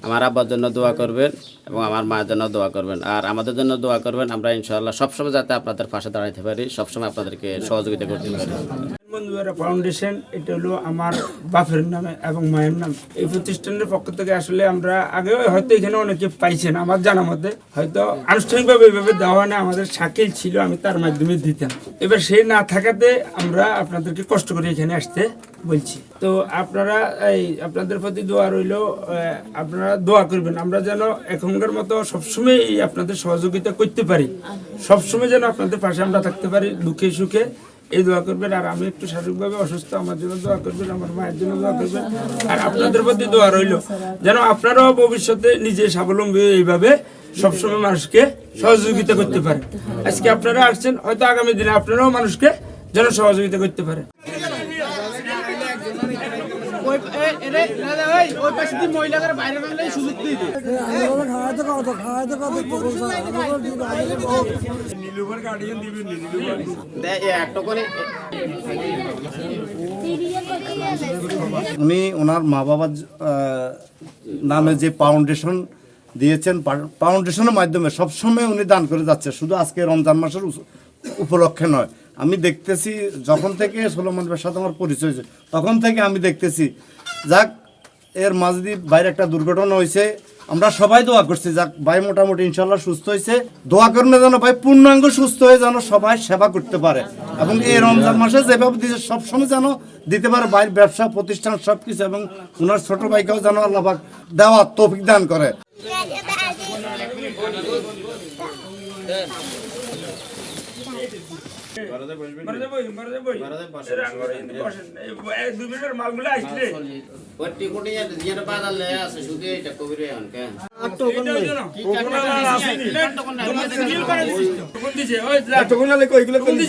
আমার আব্বার জন্য দোয়া করবেন এবং আমার মায়ের জন্য দোয়া করবেন, আর আমাদের জন্য দোয়া করবেন। আমরা ইনশাআল্লাহ সবসময় যাতে আপনাদের পাশে দাঁড়াতে পারি, সবসময় আপনাদেরকে সহযোগিতা করতে পারি। বন্ধুরা ফাউন্ডেশন, এটা হলো আমার বাপের নামে এবং মায়ের নাম। এই প্রতিষ্ঠানের পক্ষ থেকে আসলে আমরা আগেও হয়তো এখানে অনেকে পাইছেন, আমার জানা মতে হয়তো আনুষ্ঠানিকভাবে এইভাবে দেওয়া না, আমাদের শাকিল ছিল, আমি তার মাধ্যমে দিতাম। এবার সেই না থাকাতে আমরা আপনাদেরকে কষ্ট করে এখানে আসতে বলছি। তো আপনারা আপনাদের প্রতি দোয়া রইল, আপনারা দোয়া করবেন আমরা যেন এখনকার মতো সবসময় আপনাদের সহযোগিতা করতে পারি, সবসময় যেন আপনাদের পাশে আমরা থাকতে পারি দুঃখে সুখে, এই দোয়া করবেন। আর আমি একটু শারীরিকভাবে অসুস্থ, আমার জন্য দোয়া করবেন, আমার মায়ের জন্য দোয়া করবেন। আর আপনাদের প্রতি দোয়া রইল যেন আপনারাও ভবিষ্যতে নিজে স্বাবলম্বী এইভাবে সবসময় মানুষকে সহযোগিতা করতে পারেন। আজকে আপনারা আসছেন, হয়তো আগামী দিনে আপনারাও মানুষকে যেন সহযোগিতা করতে পারেন। উনি ওনার মা বাবার নামে যে ফাউন্ডেশন দিয়েছেন, ফাউন্ডেশনের মাধ্যমে সবসময় উনি দান করে যাচ্ছে, শুধু আজকে রমজান মাসের উপলক্ষে নয়। আমি দেখতেছি যখন থেকে সোলোমন ভাইয়ের সাথে আমার পরিচয় হয়েছে তখন থেকে আমি দেখতেছি, যাক এর মাঝে বাইরে একটা দুর্ঘটনা হয়েছে, আমরা সবাই দোয়া করছি যাক ভাই মোটামুটি ইনশাল্লাহ সুস্থ হয়েছে। দোয়া করলে যেন ভাই পূর্ণাঙ্গ সুস্থ হয়ে যেন সবাই সেবা করতে পারে এবং এই রমজান মাসে যেভাবে দিয়েছে সবসময় যেন দিতে পারে, ভাইয়ের ব্যবসা প্রতিষ্ঠান সব কিছু, এবং ওনার ছোট ভাইকেও যেন আল্লাহ পাক দেওয়ার তৌফিক দান করে।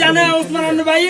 জানে ওসমান ভাই